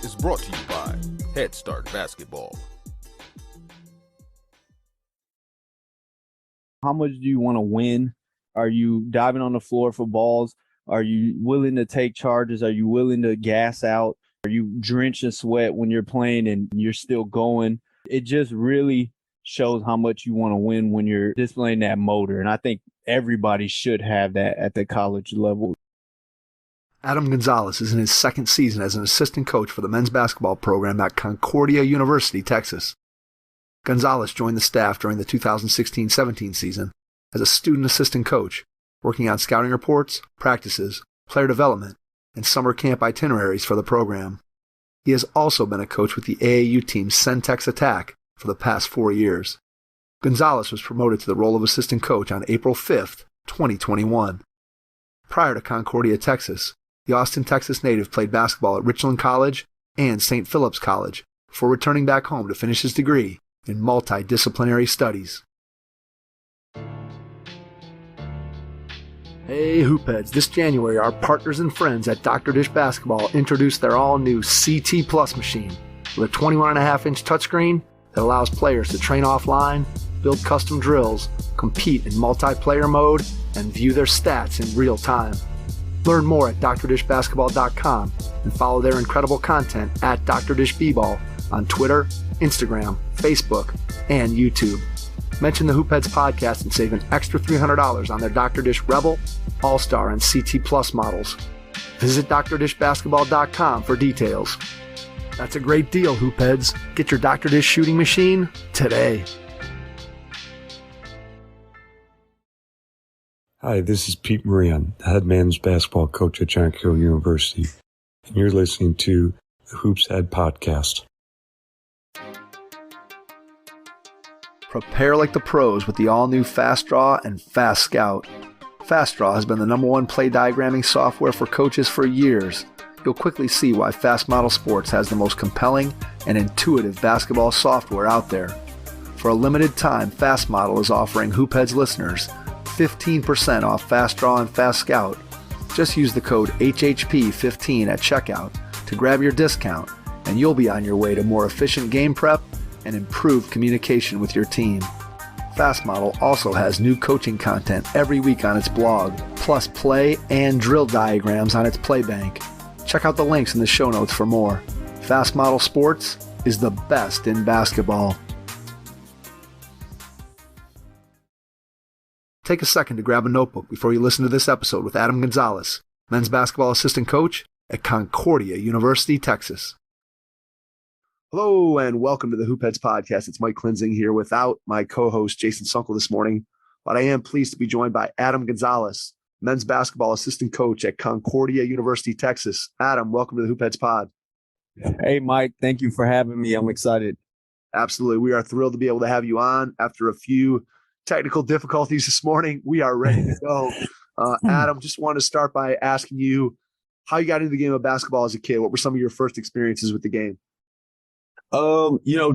is brought to you by Head Start Basketball. How much do you want to win? Are you diving on the floor for balls? Are you willing to take charges? Are you willing to gas out? Are you drenched in sweat when you're playing and you're still going? It just really shows how much you want to win when you're displaying that motor. And I think everybody should have that at the college level. Adam Gonzales is in his second season as an assistant coach for the men's basketball program at Concordia University, Texas. Gonzales joined the staff during the 2016-17 season as a student assistant coach, working on scouting reports, practices, player development, and summer camp itineraries for the program. He has also been a coach with the AAU team CenTex Attack for the past 4 years. Gonzales was promoted to the role of assistant coach on April 5th, 2021. Prior to Concordia, Texas, the Austin, Texas native played basketball at Richland College and St. Philip's College before returning back home to finish his degree in Multi-Disciplinary Studies. Hey Hoopheads, this January our partners and friends at Dr. Dish Basketball introduced their all-new CT Plus machine with a 21.5-inch touchscreen that allows players to train offline, build custom drills, compete in multiplayer mode, and view their stats in real time. Learn more at drdishbasketball.com and follow their incredible content at Dr. Dish B-Ball on Twitter, Instagram, Facebook, and YouTube. Mention the Hoopheads podcast and save an extra $300 on their Dr. Dish Rebel, All-Star, and CT Plus models. Visit drdishbasketball.com for details. That's a great deal, Hoopheads. Get your Dr. Dish shooting machine today. Hi, this is Pete Marion, the head men's basketball coach at Concordia University, and you're listening to the Hoops Head Podcast. Prepare like the pros with the all-new Fast Draw and Fast Scout. Fast Draw has been the #1 play diagramming software for coaches for years. You'll quickly see why Fast Model Sports has the most compelling and intuitive basketball software out there. For a limited time, Fast Model is offering Hoopheads listeners 15% off Fast Draw and Fast Scout. Just use the code HHP15 at checkout to grab your discount, and you'll be on your way to more efficient game prep and improved communication with your team. Fast Model also has new coaching content every week on its blog, plus play and drill diagrams on its Playbank. Check out the links in the show notes for more. Fast Model Sports is the best in basketball. Take a second to grab a notebook before you listen to this episode with Adam Gonzales, men's basketball assistant coach at Concordia University, Texas. Hello and welcome to the Hoopheads podcast. It's Mike Klinzing here without my co-host Jason Sunkel this morning, but I am pleased to be joined by Adam Gonzales, men's basketball assistant coach at Concordia University, Texas. Adam, welcome to the Hoopheads pod. Hey, Mike, thank you for having me. I'm excited. Absolutely. We are thrilled to be able to have you on after a few technical difficulties this morning. We are ready to go. Adam, just wanted to start by asking you how you got into the game of basketball as a kid. What were some of your first experiences with the game?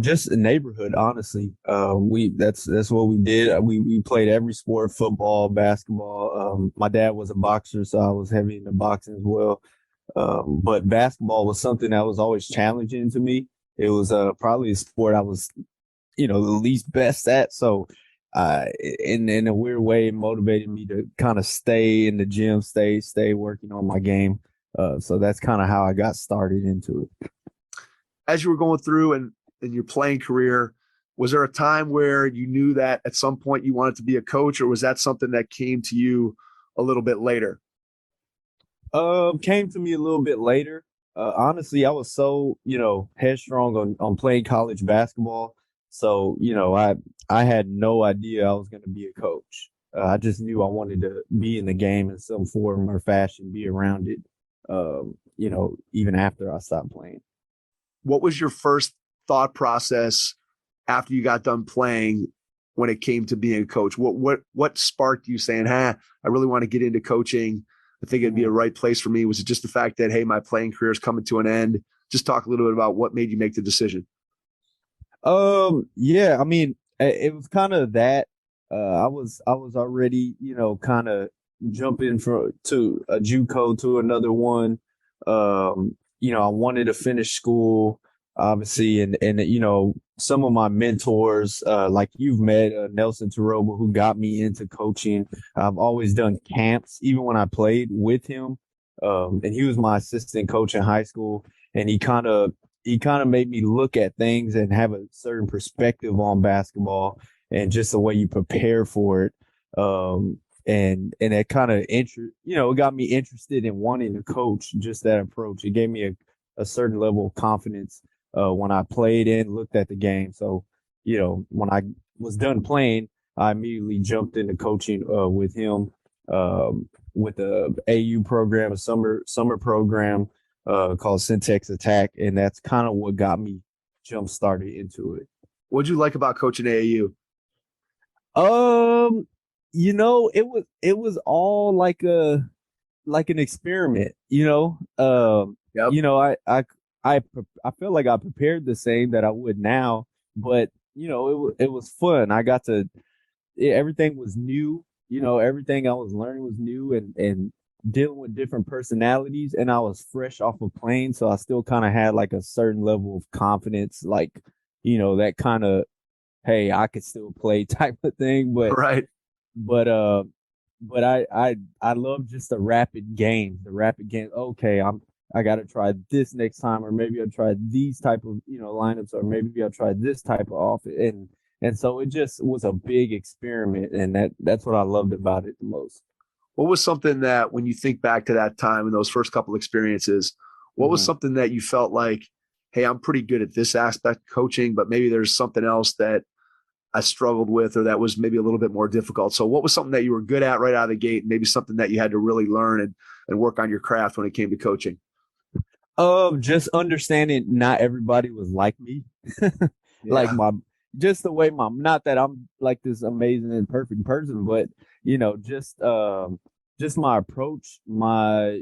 Just a neighborhood, honestly. That's what we did. We played every sport, football, basketball. My dad was a boxer, so I was heavy into boxing as well. But basketball was something that was always challenging to me. It was probably a sport I was, the least best at. So in a weird way, it motivated me to kind of stay in the gym, stay working on my game. So that's kind of how I got started into it. As you were going through and in your playing career, was there a time where you knew that at some point you wanted to be a coach, or was that something that came to you a little bit later? Came to me a little bit later. Honestly, I was so, headstrong on playing college basketball. So, I had no idea I was going to be a coach. I just knew I wanted to be in the game in some form or fashion, be around it, even after I stopped playing. What was your first thought process after you got done playing when it came to being a coach? What sparked you saying, I really want to get into coaching. I think it'd be a right place for me. Was it just the fact that, hey, my playing career is coming to an end? Just talk a little bit about what made you make the decision. Yeah, I mean, it was kind of that. I was already, kind of jumping to a JUCO to another one. I wanted to finish school, obviously, and some of my mentors, like you've met, Nelson Taroba, who got me into coaching. I've always done camps, even when I played with him. And he was my assistant coach in high school, and he kind of made me look at things and have a certain perspective on basketball and just the way you prepare for it. And it kind of it got me interested in wanting to coach. Just that approach, it gave me a certain level of confidence when I played and looked at the game. So when I was done playing, I immediately jumped into coaching with him, with the AU program, a summer program called CenTex Attack, and that's kind of what got me jump started into it. What'd you like about coaching AAU? It was all like an experiment, Yep. I feel like I prepared the same that I would now, but it was fun. Everything was new, everything I was learning was new, and dealing with different personalities, and I was fresh off a plane, so I still kind of had like a certain level of confidence, like that kind of, hey, I could still play type of thing. Right. But uh but I love just the rapid games. Okay, I got to try this next time, or maybe I'll try these type of lineups, or maybe I'll try this type of offense, and so it just was a big experiment, and that's what I loved about it the most. What was something that, when you think back to that time and those first couple experiences, what was something that you felt like, hey, I'm pretty good at this aspect of coaching, but maybe there's something else that I struggled with, or that was maybe a little bit more difficult? So what was something that you were good at right out of the gate, and maybe something that you had to really learn and work on your craft when it came to coaching? Just understanding not everybody was like me. Like just the way not that I'm like this amazing and perfect person, but just my approach, my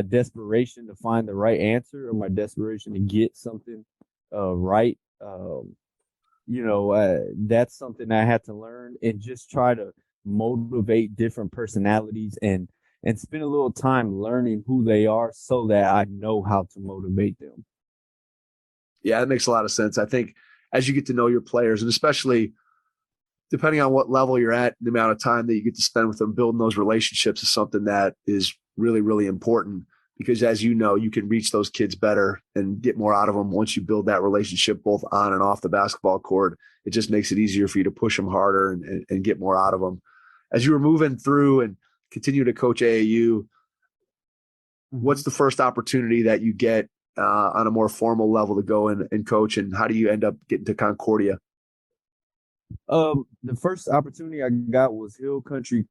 desperation to find the right answer, or my desperation to get something right. That's something I had to learn, and just try to motivate different personalities, and spend a little time learning who they are, so that I know how to motivate them. Yeah, that makes a lot of sense. I think as you get to know your players, and especially depending on what level you're at, the amount of time that you get to spend with them, building those relationships is something that is really, really important, because as you know, you can reach those kids better and get more out of them once you build that relationship both on and off the basketball court. It just makes it easier for you to push them harder and get more out of them. As you were moving through and continue to coach AAU, what's the first opportunity that you get on a more formal level to go and coach, and how do you end up getting to Concordia? The first opportunity I got was Hill Country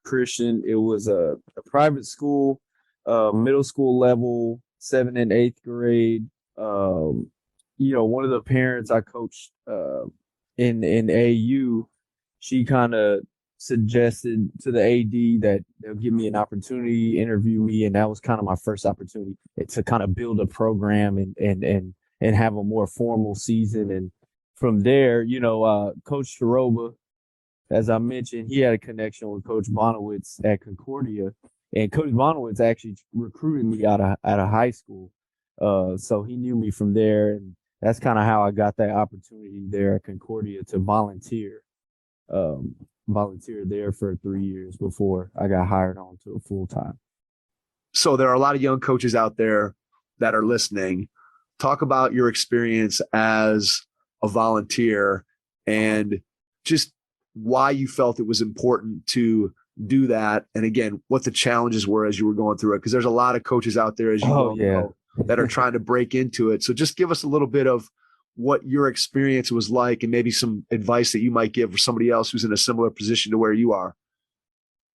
Christian. It was a private school, middle school level, 7th and 8th grade. One of the parents I coached in AU, she kind of suggested to the AD that they'll give me an opportunity, interview me, and that was kind of my first opportunity to kind of build a program and have a more formal season. And from there, Coach Taroba, as I mentioned, he had a connection with Coach Bonowitz at Concordia, and Coach Bonowitz actually recruited me out of high school, so he knew me from there, and that's kind of how I got that opportunity there at Concordia to volunteer there for 3 years before I got hired on to a full time. So there are a lot of young coaches out there that are listening. Talk about your experience as a volunteer, and just why you felt it was important to do that. And again, what the challenges were as you were going through it. Because there's a lot of coaches out there, as you know, that are trying to break into it. So just give us a little bit of what your experience was like, and maybe some advice that you might give for somebody else who's in a similar position to where you are.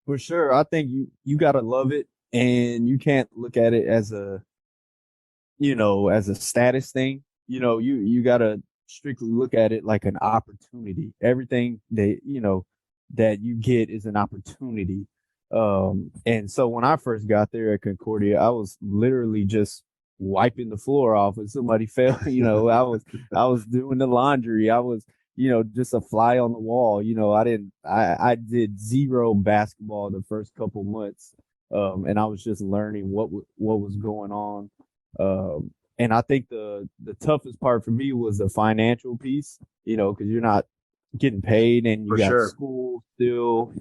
For sure. I think you got to love it, and you can't look at it as a status thing. You got to strictly look at it like an opportunity. Everything that you get is an opportunity. And so when I first got there at Concordia, I was literally just wiping the floor off when somebody fell. I was doing the laundry. I was, just a fly on the wall. I did zero basketball the first couple months. And I was just learning what was going on. And I think the toughest part for me was the financial piece, because you're not getting paid and you For got sure. school still,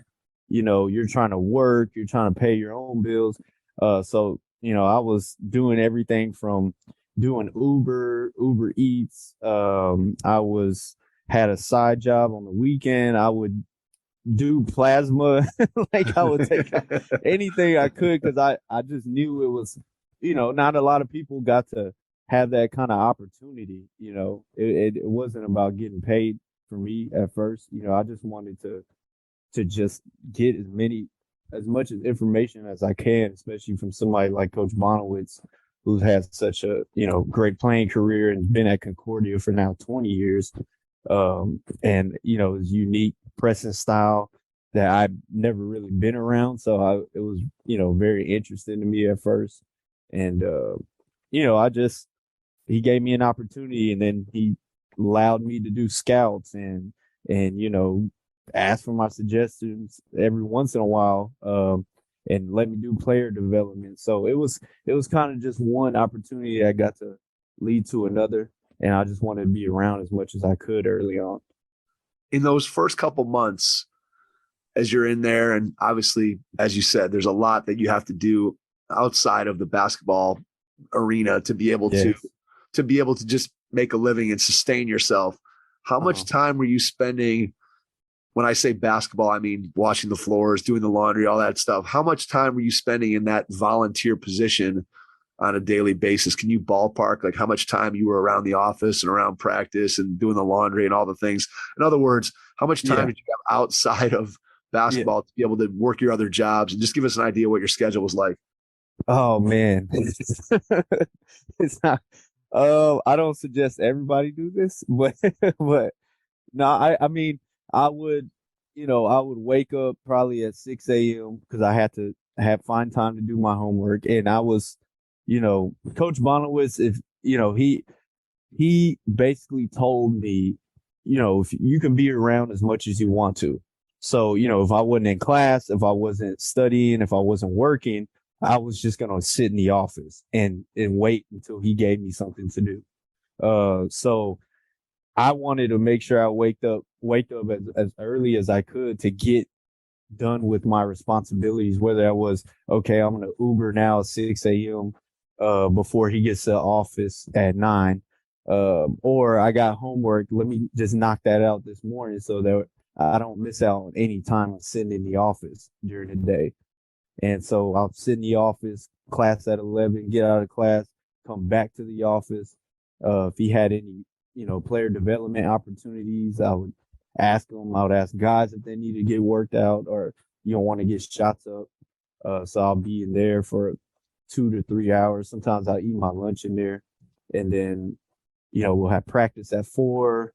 you're trying to work, you're trying to pay your own bills. So, I was doing everything from doing Uber Eats. Had a side job on the weekend. I would do plasma. Like I would take anything I could because I just knew it was, not a lot of people got to have that kind of opportunity. It wasn't about getting paid for me at first. I just wanted to just get as much information as I can, especially from somebody like Coach Bonowitz, who's had such a, great playing career and been at Concordia for now 20 years. And, his unique pressing style that I've never really been around. So it was, very interesting to me at first. And, he gave me an opportunity, and then he allowed me to do scouts and, ask for my suggestions every once in a while. And let me do player development. So it was kind of just one opportunity that got to lead to another. And I just wanted to be around as much as I could early on. In those first couple months, as you're in there, and obviously, as you said, there's a lot that you have to do outside of the basketball arena to be able to just make a living and sustain yourself. How much time were you spending? When I say basketball, I mean washing the floors, doing the laundry, all that stuff. How much time were you spending in that volunteer position on a daily basis? Can you ballpark like how much time you were around the office and around practice and doing the laundry and all the things? In other words, how much time did you have outside of basketball to be able to work your other jobs? And just give us an idea what your schedule was like. Oh man. It's not I don't suggest everybody do this, but no, I mean I would wake up probably at 6 a.m. because I had to find time to do my homework. And I was, Coach Bonowitz, if he basically told me, if you can be around as much as you want to. So, if I wasn't in class, if I wasn't studying, if I wasn't working, I was just gonna sit in the office and wait until he gave me something to do. So I wanted to make sure I wake up as early as I could to get done with my responsibilities, whether that was, okay, I'm going to Uber now at 6 a.m. Before he gets to the office at 9. Or I got homework. Let me just knock that out this morning so that I don't miss out on any time I'm sitting in the office during the day. And so I'll sit in the office, class at 11, get out of class, come back to the office. If he had any player development opportunities, I would ask them. I would ask guys if they need to get worked out or want to get shots up. So I'll be in there for 2 to 3 hours. Sometimes I'll eat my lunch in there, and then we'll have practice at 4,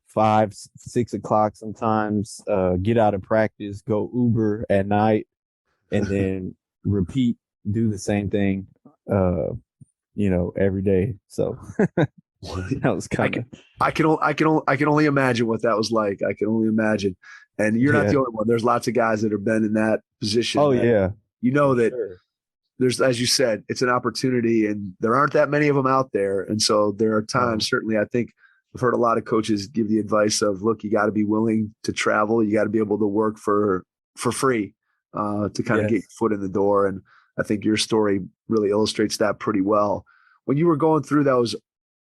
5, 6 o'clock sometimes. Get out of practice, go Uber at night, and then repeat, do the same thing every day. So that was kind of. I can only imagine what that was like. I can only imagine. And you're not the only one. There's lots of guys that have been in that position. Oh yeah. That there's, as you said, it's an opportunity, and there aren't that many of them out there. And so there are times, certainly, I think I've heard a lot of coaches give the advice of, look, you got to be willing to travel. You got to be able to work for free to kind of get your foot in the door. And I think your story really illustrates that pretty well. When you were going through those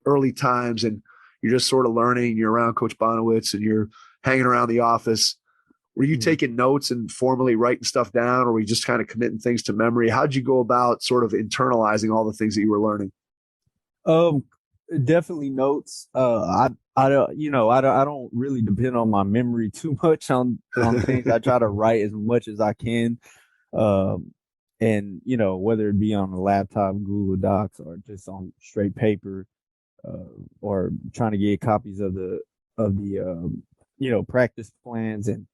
early times and you're just sort of learning, you're around Coach Bonowitz and you're hanging around the office, were you taking notes and formally writing stuff down, or were you just kind of committing things to memory? How'd you go about sort of internalizing all the things that you were learning? Definitely notes. I don't really depend on my memory too much on things. I try to write as much as I can. And whether it be on a laptop, Google Docs, or just on straight paper, or trying to get copies of the practice plans and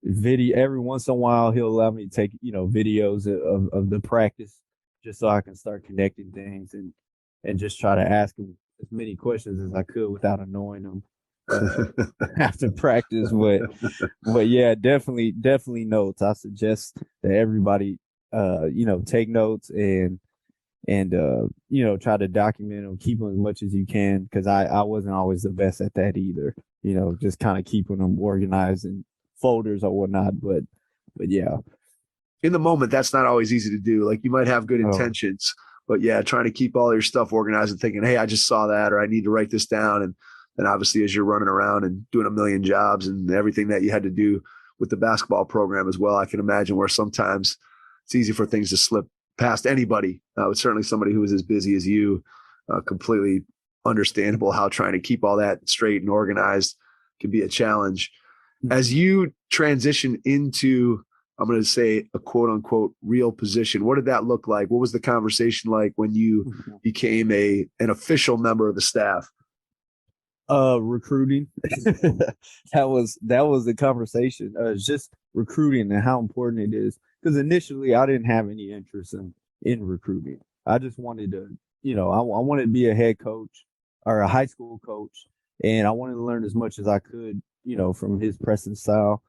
video. Every once in a while he'll allow me to take videos of the practice, just so I can start connecting things and just try to ask him as many questions as I could without annoying him after practice. But yeah, definitely notes. I suggest that everybody take notes and and try to document them, keep them as much as you can, because I wasn't always the best at that either. Just kind of keeping them organized in folders or whatnot. But yeah. In the moment, that's not always easy to do. Like, you might have good intentions, but yeah, trying to keep all your stuff organized and thinking, hey, I just saw that, or I need to write this down. And then obviously, as you're running around and doing a million jobs and everything that you had to do with the basketball program as well, I can imagine where sometimes it's easy for things to slip past anybody. Certainly somebody who is as busy as you, completely understandable how trying to keep all that straight and organized can be a challenge. As you transition into, I'm going to say, a quote unquote real position, what did that look like? What was the conversation like when you became an official member of the staff? Recruiting. that was the conversation. It's just recruiting and how important it is. Because initially I didn't have any interest in recruiting. I just wanted to, I wanted to be a head coach or a high school coach, and I wanted to learn as much as I could, from his pressing style,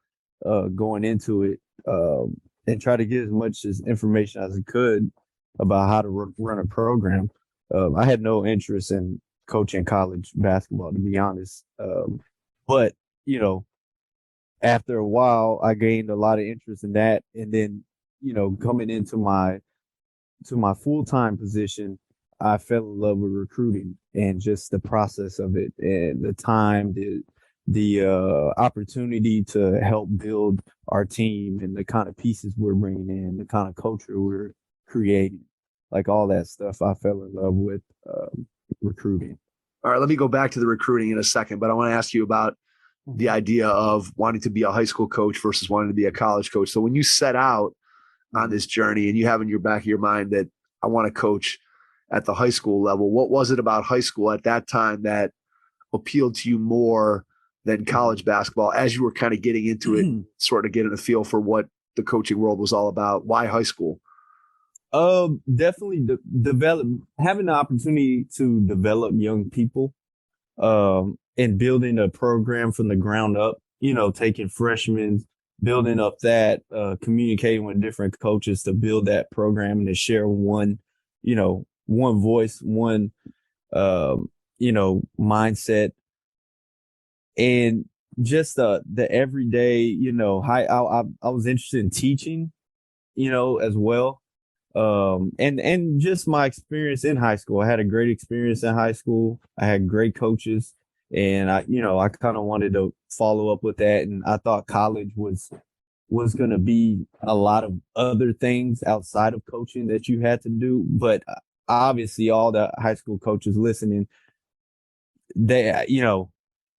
going into it, and try to get as much information as I could about how to run a program. I had no interest in coaching college basketball, to be honest. But, after a while, I gained a lot of interest in that. And then, coming into my full-time position, I fell in love with recruiting and just the process of it, and the time, the opportunity to help build our team, and the kind of pieces we're bringing in, the kind of culture we're creating, like all that stuff. I fell in love with recruiting. All right, let me go back to the recruiting in a second, but I want to ask you about the idea of wanting to be a high school coach versus wanting to be a college coach. So when you set out on this journey and you have in your back of your mind that I want to coach at the high school level, what was it about high school at that time that appealed to you more than college basketball as you were kind of getting into it, sort of getting a feel for what the coaching world was all about? Why high school? Definitely having the opportunity to develop young people, and building a program from the ground up, taking freshmen, building up that, communicating with different coaches to build that program and to share one voice, one, mindset, and just the everyday, I was interested in teaching, as well. And just my experience in high school. I had a great experience in high school. I had great coaches, and I kind of wanted to follow up with that. And I thought college was going to be a lot of other things outside of coaching that you had to do. But obviously all the high school coaches listening, they,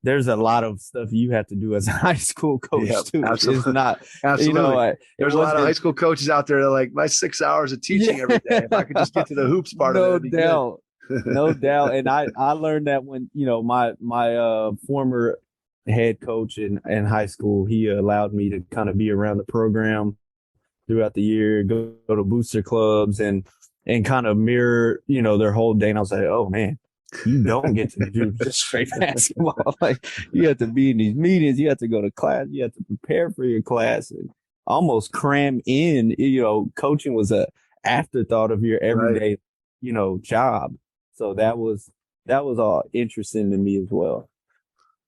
there's a lot of stuff you have to do as a high school coach too. Absolutely. It's not, absolutely. There's a lot of high school coaches out there that are like, my 6 hours of teaching every day, if I could just get to the hoops part of it. No doubt. And I learned that when, my former head coach in high school, he allowed me to kind of be around the program throughout the year, go to booster clubs and kind of mirror, their whole day. And I was like, oh man, you don't get to do just straight basketball. Like, you have to be in these meetings, you have to go to class, you have to prepare for your class, and almost cram in, coaching was a afterthought of your everyday, job. So that was all interesting to me as well.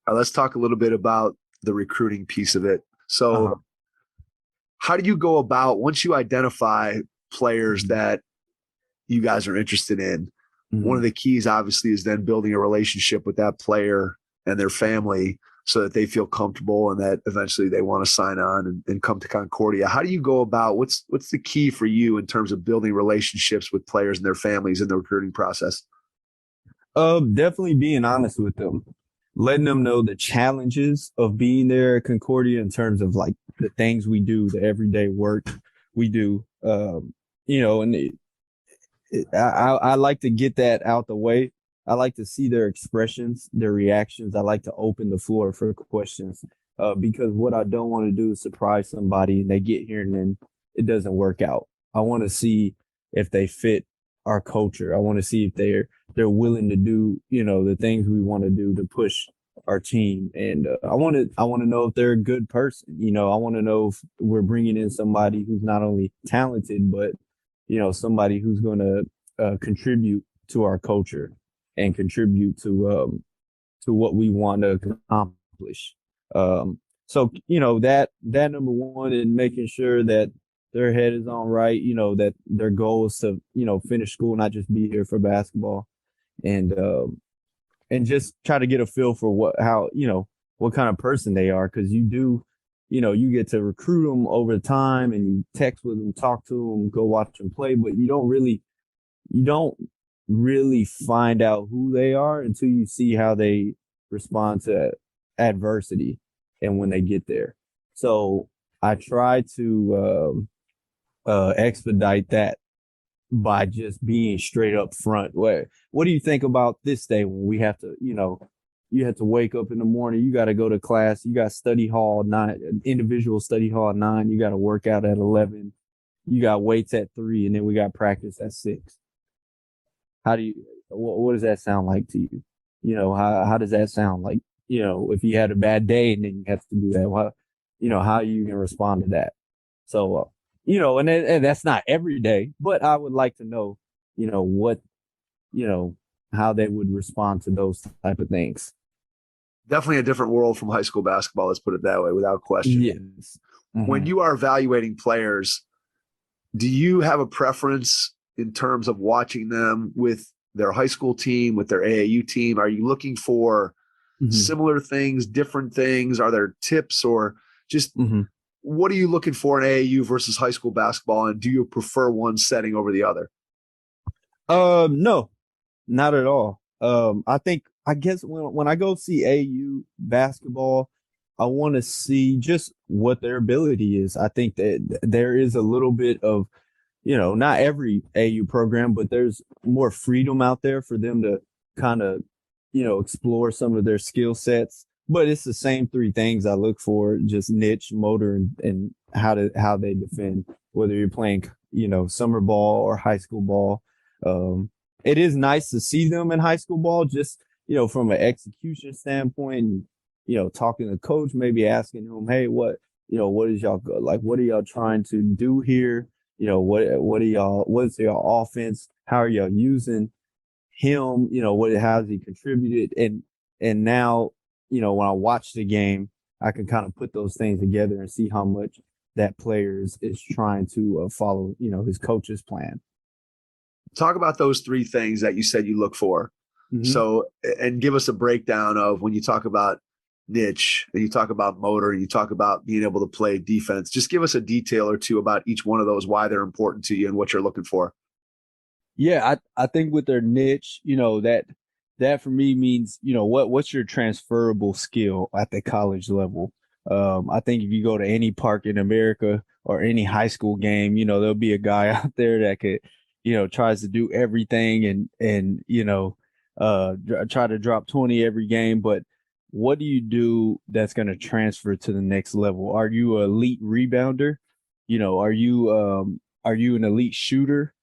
All right, let's talk a little bit about the recruiting piece of it. So how do you go about, once you identify players that you guys are interested in, one of the keys obviously is then building a relationship with that player and their family so that they feel comfortable and that eventually they want to sign on and come to Concordia. How do you go about, what's the key for you in terms of building relationships with players and their families in the recruiting process? Definitely being honest with them, letting them know the challenges of being there at Concordia in terms of like the things we do, the everyday work we do, and I like to get that out the way. I like to see their expressions, their reactions. I like to open the floor for questions, because what I don't want to do is surprise somebody and they get here and then it doesn't work out. I want to see if they fit our culture. I want to see if they're willing to do, the things we want to do to push our team. And I want to know if they're a good person. I want to know if we're bringing in somebody who's not only talented, but somebody who's going to contribute to our culture and contribute to what we want to accomplish. So that number one, and making sure that their head is on right, that their goal is to finish school, not just be here for basketball, and just try to get a feel for what kind of person they are, because you get to recruit them over time, and you text with them, talk to them, go watch them play, but you don't really find out who they are until you see how they respond to adversity and when they get there. So I try to expedite that by just being straight up front. What do you think about this day when we have to, you have to wake up in the morning, you got to go to class, you got study hall 9, individual study hall 9, you got to work out at 11, you got weights at 3, and then we got practice at 6. What does that sound like to you? How does that sound like, if you had a bad day and then you have to do that, how you can respond to that? So, and that's not every day, but I would like to know, what, how they would respond to those type of things. Definitely a different world from high school basketball, let's put it that way, without question. Yes. Mm-hmm. When you are evaluating players, do you have a preference in terms of watching them with their high school team, with their AAU team? Are you looking for similar things, different things? Are there tips, or just what are you looking for in AAU versus high school basketball? And do you prefer one setting over the other? No, not at all. I guess when I go see AAU basketball, I want to see just what their ability is. I think that there is a little bit of, not every AAU program, but there's more freedom out there for them to kind of, explore some of their skill sets. But it's the same 3 things I look for: just niche, motor, and how they defend, whether you're playing, summer ball or high school ball. It is nice to see them in high school ball, just, from an execution standpoint, and, talking to coach, maybe asking him, hey, what is y'all like? What are y'all trying to do here? What's your offense? How are y'all using him? How has he contributed? And now, when I watch the game, I can kind of put those things together and see how much that player is trying to follow, his coach's plan. Talk about those 3 things that you said you look for. So, and give us a breakdown of when you talk about niche, and you talk about motor, and you talk about being able to play defense. Just give us a detail or 2 about each one of those, why they're important to you and what you're looking for. Yeah, I think with their niche, that for me means, what's your transferable skill at the college level? I think if you go to any park in America or any high school game, there'll be a guy out there that could, tries to do everything and try to drop 20 every game. But what do you do that's going to transfer to the next level? Are you an elite rebounder? Are you an elite shooter?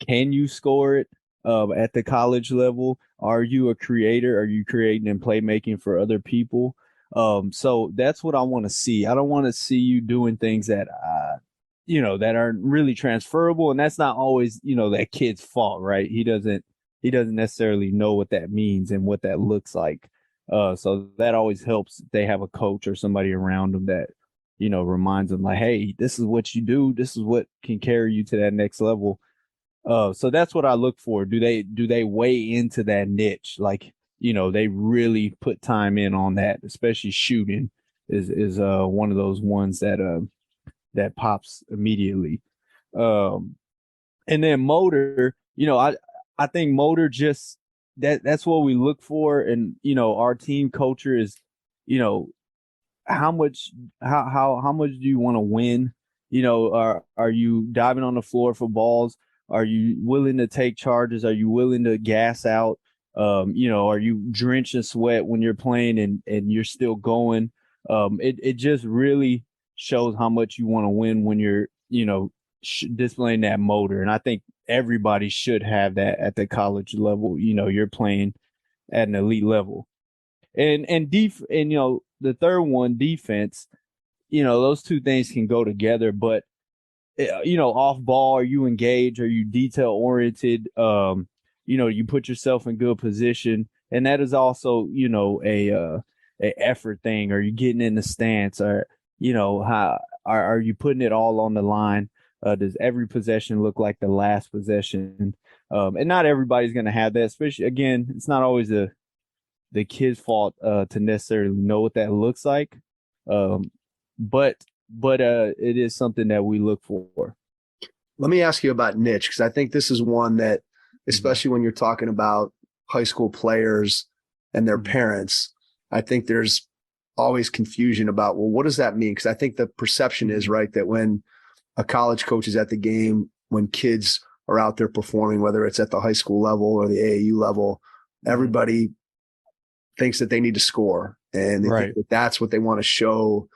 Can you score it at the college level? Are you a creator? Are you creating and playmaking for other people? So that's what I want to see. I don't want to see you doing things that, that aren't really transferable. And that's not always, that kid's fault, right? He doesn't necessarily know what that means and what that looks like. So that always helps if they have a coach or somebody around them that, reminds them like, hey, this is what you do. This is what can carry you to that next level. So that's what I look for. Do they weigh into that niche? Like, they really put time in on that, especially shooting is one of those ones that pops immediately. And then motor, I think motor just that's what we look for. And, our team culture is, how much do you want to win? Are you diving on the floor for balls? Are you willing to take charges? Are you willing to gas out? Are you drenched in sweat when you're playing and you're still going? It just really shows how much you want to win when you're, displaying that motor. And I think everybody should have that at the college level. You're playing at an elite level. And the third one, defense, those 2 things can go together, but off ball? Are you engaged? Are you detail oriented? You put yourself in good position, and that is also, a effort thing. Are you getting in the stance? Or, how are you putting it all on the line? Does every possession look like the last possession? And not everybody's going to have that, especially, again, it's not always the kid's fault to necessarily know what that looks like. But it is something that we look for. Let me ask you about niche, because I think this is one that, especially when you're talking about high school players and their parents, I think there's always confusion about, well, what does that mean? Because I think the perception is, right, that when a college coach is at the game, when kids are out there performing, whether it's at the high school level or the AAU level, everybody thinks that they need to score. And they think that that's what they want to show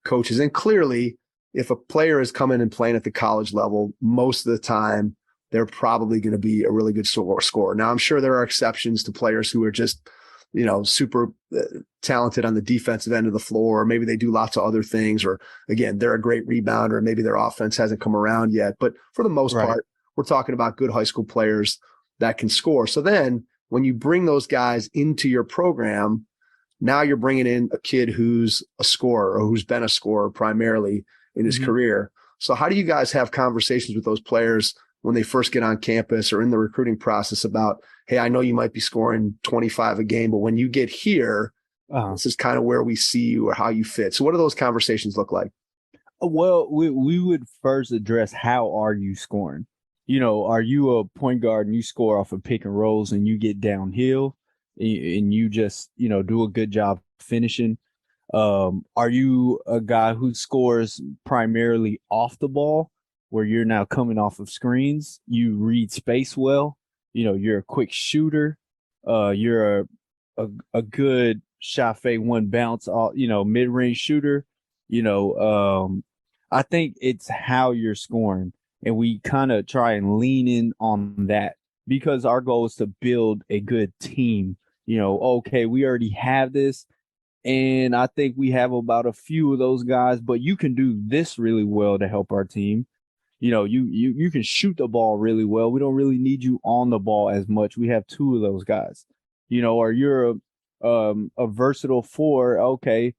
coaches. And clearly, if a player is coming and playing at the college level, most of the time, they're probably going to be a really good scorer. Now, I'm sure there are exceptions to players who are just, super talented on the defensive end of the floor, or maybe they do lots of other things, or again, they're a great rebounder, maybe their offense hasn't come around yet. But for the most part, we're talking about good high school players that can score. So then when you bring those guys into your program, now you're bringing in a kid who's a scorer, or who's been a scorer primarily in his career. So how do you guys have conversations with those players when they first get on campus or in the recruiting process about, hey, I know you might be scoring 25 a game, but when you get here, this is kind of where we see you or how you fit. So what do those conversations look like? Well, we would first address, how are you scoring? Are you a point guard and you score off of pick and rolls and you get downhill and you just, do a good job finishing? Are you a guy who scores primarily off the ball, where you're now coming off of screens? You read space well. You're a quick shooter. You're a good shot fake, one bounce, mid-range shooter. I think it's how you're scoring, and we kind of try and lean in on that, because our goal is to build a good team. Okay, we already have this, and I think we have about a few of those guys, but you can do this really well to help our team. You can shoot the ball really well. We don't really need you on the ball as much. We have two of those guys. Or you're a versatile four. Okay,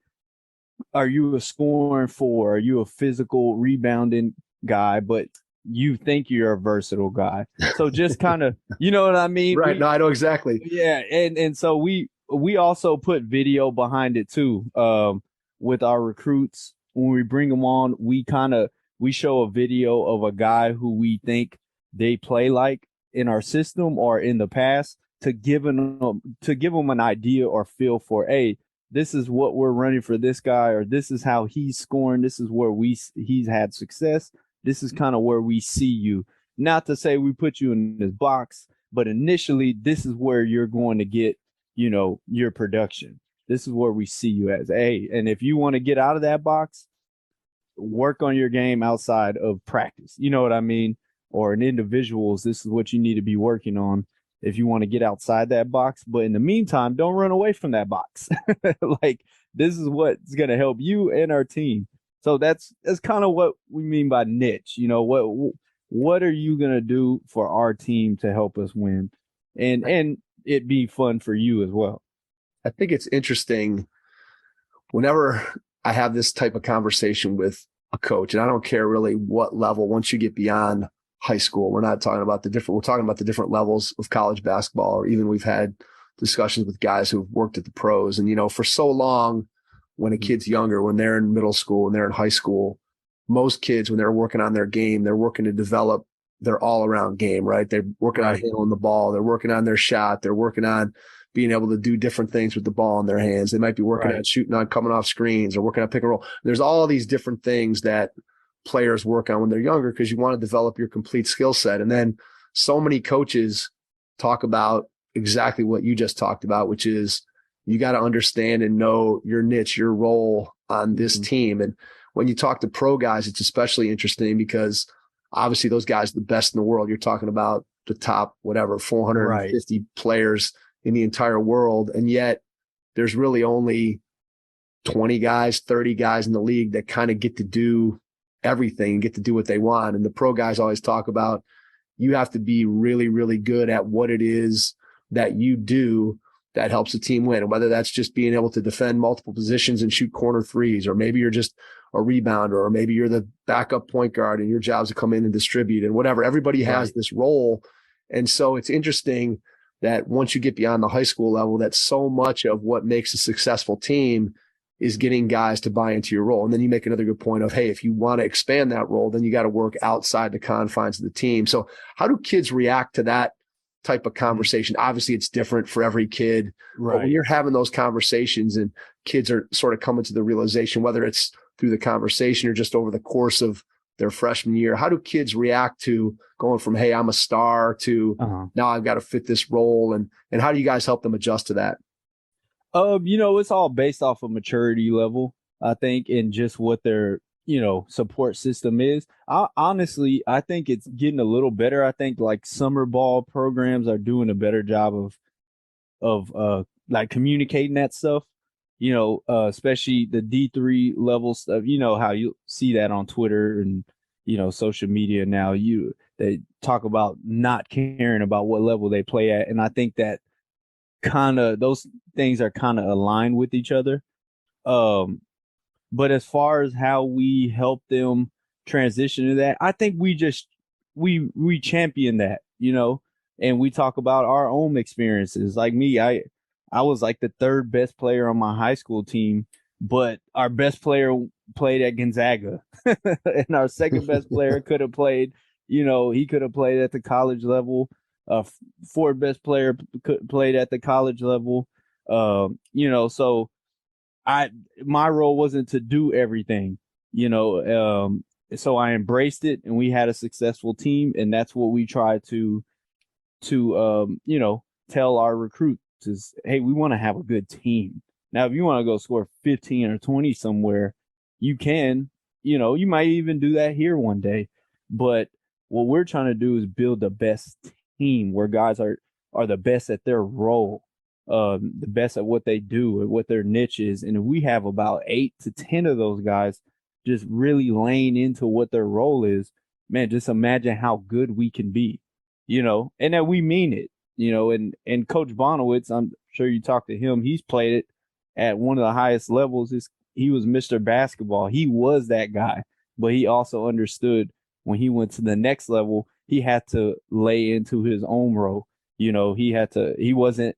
are you a scoring four? Are you a physical rebounding guy, but you think you're a versatile guy? So just kind of, you know what I mean? Right. No, I know exactly. Yeah. And so we also put video behind it too. With our recruits, when we bring them on, we show a video of a guy who we think they play like in our system or in the past, to give them an idea or feel for, hey, this is what we're running for this guy, or this is how he's scoring. This is where he's had success. This is kind of where we see you. Not to say we put you in this box, but initially, this is where you're going to get, your production. This is where we see you as. Hey, and if you want to get out of that box, work on your game outside of practice. You know what I mean? Or in individuals, this is what you need to be working on if you want to get outside that box. But in the meantime, don't run away from that box. Like, this is what's going to help you and our team. So that's kind of what we mean by niche. What are you going to do for our team to help us win, and it be fun for you as well? I think it's interesting whenever I have this type of conversation with a coach, and I don't care really what level. Once you get beyond high school, we're talking about the different levels of college basketball, or even we've had discussions with guys who've worked at the pros. And, for so long, when a kid's younger, when they're in middle school and they're in high school, most kids, when they're working on their game, they're working to develop their all around game, right? They're working on handling the ball. They're working on their shot. They're working on being able to do different things with the ball in their hands. They might be working on shooting on coming off screens, or working on pick and roll. There's all these different things that players work on when they're younger, because you want to develop your complete skill set. And then so many coaches talk about exactly what you just talked about, which is you got to understand and know your niche, your role on this team. And when you talk to pro guys, it's especially interesting, because obviously those guys are the best in the world. You're talking about the top, 450 players in the entire world. And yet there's really only 20 guys, 30 guys in the league that kind of get to do everything and get to do what they want. And the pro guys always talk about, you have to be really, really good at what it is that you do that helps the team win. And whether that's just being able to defend multiple positions and shoot corner threes, or maybe you're just a rebounder, or maybe you're the backup point guard and your job is to come in and distribute and whatever. Everybody has this role. And so it's interesting that once you get beyond the high school level, that so much of what makes a successful team is getting guys to buy into your role. And then you make another good point of, hey, if you want to expand that role, then you got to work outside the confines of the team. So how do kids react to that type of conversation? Obviously it's different for every kid, but when you're having those conversations and kids are sort of coming to the realization, whether it's through the conversation or just over the course of their freshman year, how do kids react to going from, hey, I'm a star to now I've got to fit this role? And how do you guys help them adjust to that? It's all based off of maturity level, I think, and just what their, support system is. Honestly, I think it's getting a little better. I think like summer ball programs are doing a better job of like communicating that stuff, especially the D3 level stuff. You know how you see that on Twitter and, social media now. They talk about not caring about what level they play at. And I think that those things are kind of aligned with each other. But as far as how we help them transition to that, I think we champion that, and we talk about our own experiences. Like me, I was like the third best player on my high school team, but our best player played at Gonzaga and our second best player could have played, he could have played at the college level. Fourth best player played at the college level. So my role wasn't to do everything, so I embraced it and we had a successful team. And that's what we try to tell our recruits is, hey, we want to have a good team. Now, if you want to go score 15 or 20 somewhere, you can, you might even do that here one day. But what we're trying to do is build the best team where guys are the best at their role, the best at what they do and what their niche is. And if we have about 8 to 10 of those guys just really laying into what their role is, man, just imagine how good we can be, and that we mean it, and Coach Bonowitz, I'm sure you talked to him. He's played it at one of the highest levels. He was Mr. Basketball. He was that guy, but he also understood when he went to the next level, he had to lay into his own role. He wasn't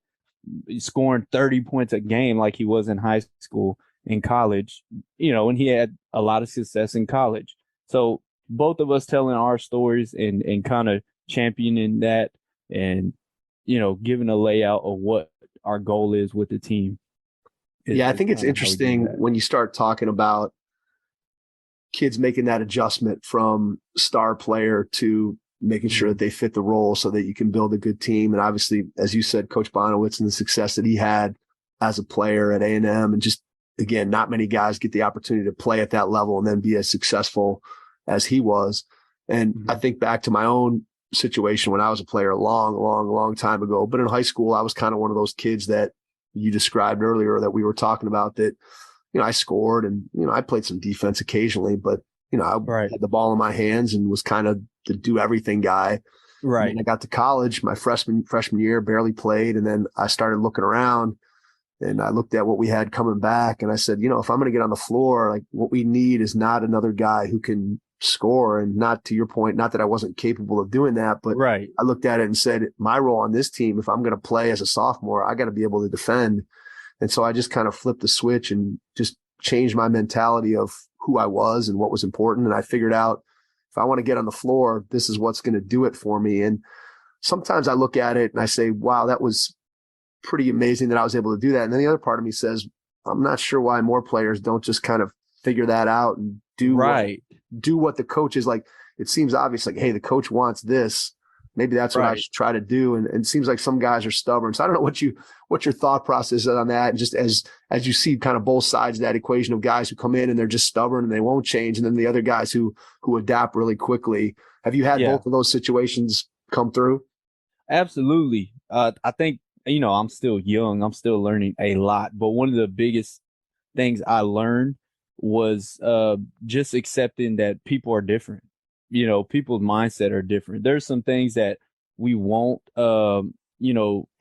scoring 30 points a game like he was in high school, in college, and he had a lot of success in college. So both of us telling our stories and kind of championing that and, giving a layout of what our goal is with the team. I think it's interesting when you start talking about kids making that adjustment from star player to making sure that they fit the role so that you can build a good team. And obviously, as you said, Coach Bonowitz and the success that he had as a player at A&M, and just, again, not many guys get the opportunity to play at that level and then be as successful as he was. And I think back to my own situation when I was a player a long time ago. But in high school, I was kind of one of those kids that you described earlier that we were talking about that, I scored and, I played some defense occasionally, but, I had the ball in my hands and was kind of the do everything guy. Right. And I got to college, my freshman year, barely played. And then I started looking around and I looked at what we had coming back and I said, if I'm going to get on the floor, like what we need is not another guy who can score. And not to your point, not that I wasn't capable of doing that, but I looked at it and said, my role on this team, if I'm going to play as a sophomore, I got to be able to defend. And so I just kind of flipped the switch and just changed my mentality of who I was and what was important. And I figured out if I want to get on the floor, this is what's going to do it for me. And sometimes I look at it and I say, wow, that was pretty amazing that I was able to do that. And then the other part of me says, I'm not sure why more players don't just kind of figure that out and do what the coach is like. It seems obvious, like, hey, the coach wants this. Maybe that's what I should try to do. And it seems like some guys are stubborn. So I don't know what your thought process is on that. And just as you see kind of both sides of that equation of guys who come in and they're just stubborn and they won't change. And then the other guys who adapt really quickly. Have you had both of those situations come through? Absolutely. I think, I'm still young. I'm still learning a lot. But one of the biggest things I learned was just accepting that people are different. You know, people's mindset are different. There's some things that we won't,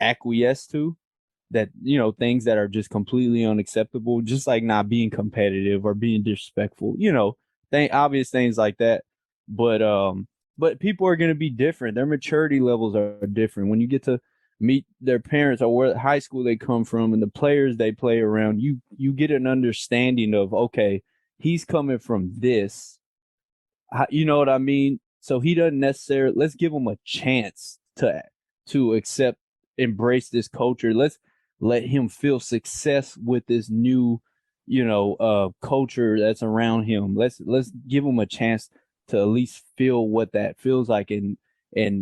acquiesce to, that, things that are just completely unacceptable, just like not being competitive or being disrespectful, obvious things like that. But people are going to be different. Their maturity levels are different. When you get to meet their parents or where high school they come from and the players they play around, you get an understanding of, okay, he's coming from this. You know what I mean? So he doesn't necessarily, let's give him a chance to embrace this culture. Let's let him feel success with this new, culture that's around him. Let's give him a chance to at least feel what that feels like, and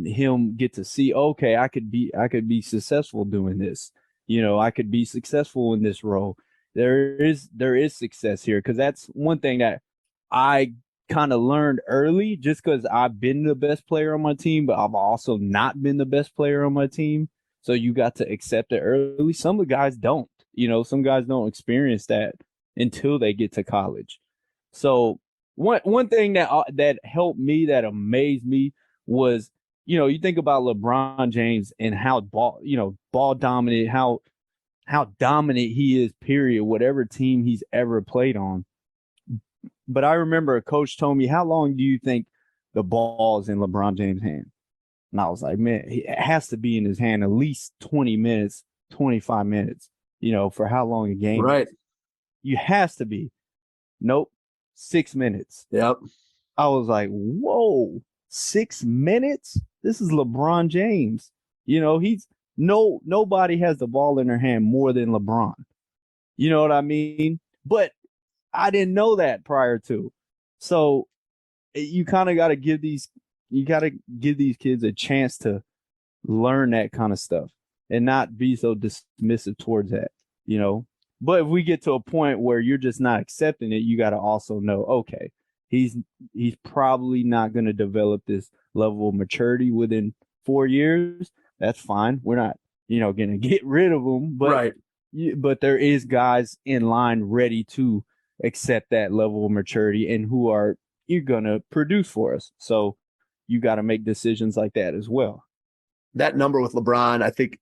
him get to see, okay, I could be successful doing this. I could be successful in this role. There is success here, because that's one thing that I kind of learned early, just because I've been the best player on my team, but I've also not been the best player on my team. So you got to accept it early. Some of the guys don't, some guys don't experience that until they get to college. So one thing that helped me, that amazed me, was, you think about LeBron James and how ball dominant, how dominant he is, period, whatever team he's ever played on. But I remember a coach told me, how long do you think the ball is in LeBron James' hand? And I was like, man, it has to be in his hand at least 20 minutes, 25 minutes, for how long a game Right. is. You has to be. Nope. 6 minutes. Yep. I was like, whoa, 6 minutes? This is LeBron James. Nobody has the ball in their hand more than LeBron. You know what I mean? But I didn't know that prior to. So you kind of got to give these kids a chance to learn that kind of stuff and not be so dismissive towards that, But if we get to a point where you're just not accepting it, you got to also know, okay, he's probably not going to develop this level of maturity within 4 years. That's fine. We're not, going to get rid of him, but Right. But there is guys in line ready to accept that level of maturity and who are you're going to produce for us. So you got to make decisions like that as well. That number with LeBron, I think,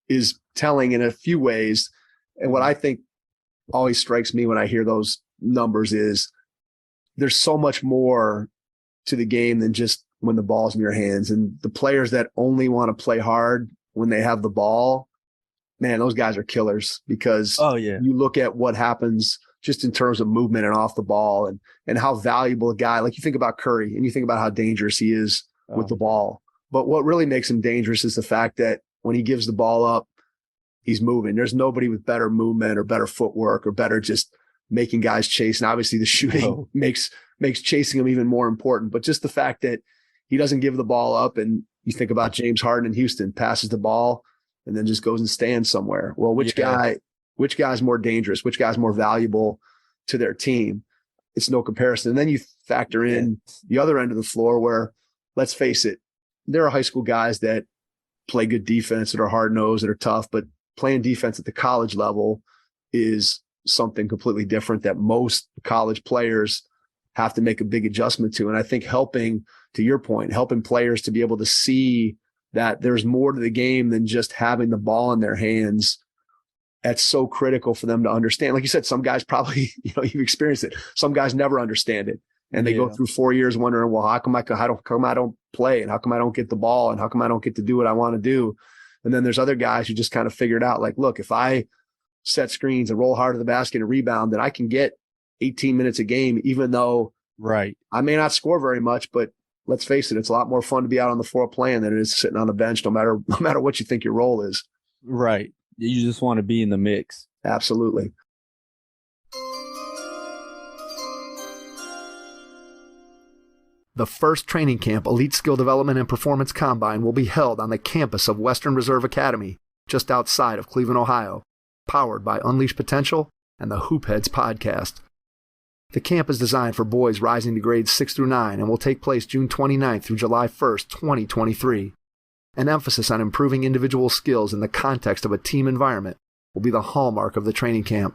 is telling in a few ways. And what I think always strikes me when I hear those numbers is there's so much more to the game than just when the ball's in your hands. And the players that only want to play hard when they have the ball, man, those guys are killers, because you look at what happens just in terms of movement and off the ball, and how valuable a guy, like you think about Curry and you think about how dangerous he is with the ball. But what really makes him dangerous is the fact that when he gives the ball up, he's moving. There's nobody with better movement or better footwork or better just making guys chase. And obviously the shooting makes chasing him even more important. But just the fact that he doesn't give the ball up, and you think about James Harden in Houston, passes the ball and then just goes and stands somewhere. Well, which guy's more dangerous? Which guy's more valuable to their team? It's no comparison. And then you factor in the other end of the floor where, let's face it, there are high school guys that play good defense, that are hard-nosed, that are tough, but playing defense at the college level is something completely different that most college players have to make a big adjustment to. And I think helping players to be able to see that there's more to the game than just having the ball in their hands, that's so critical for them to understand. Like you said, some guys probably, you've experienced it. Some guys never understand it. And they go through 4 years wondering, well, how come I don't play? And how come I don't get the ball? And how come I don't get to do what I want to do? And then there's other guys who just kind of figured out, like, look, if I set screens and roll hard to the basket and rebound, then I can get 18 minutes a game, even though I may not score very much. But let's face it, it's a lot more fun to be out on the floor playing than it is sitting on the bench, no matter what you think your role is. Right. You just want to be in the mix. Absolutely. The first training camp, Elite Skill Development and Performance Combine, will be held on the campus of Western Reserve Academy, just outside of Cleveland, Ohio, powered by Unleash Potential and the Hoopheads podcast. The camp is designed for boys rising to grades 6 through 9 and will take place June 29th through July 1st, 2023. An emphasis on improving individual skills in the context of a team environment will be the hallmark of the training camp.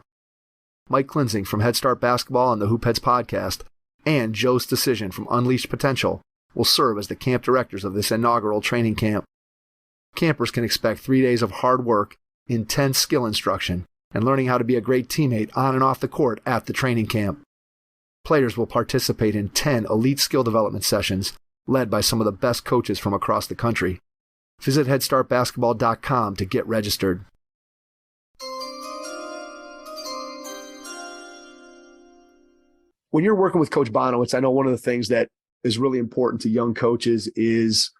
Mike Klinzing from Head Start Basketball and the Hoop Heads podcast, and Joe's Decision from Unleashed Potential will serve as the camp directors of this inaugural training camp. Campers can expect 3 days of hard work, intense skill instruction, and learning how to be a great teammate on and off the court at the training camp. Players will participate in 10 elite skill development sessions led by some of the best coaches from across the country. Visit headstartbasketball.com to get registered. When you're working with Coach Bonowitz, I know one of the things that is really important to young coaches is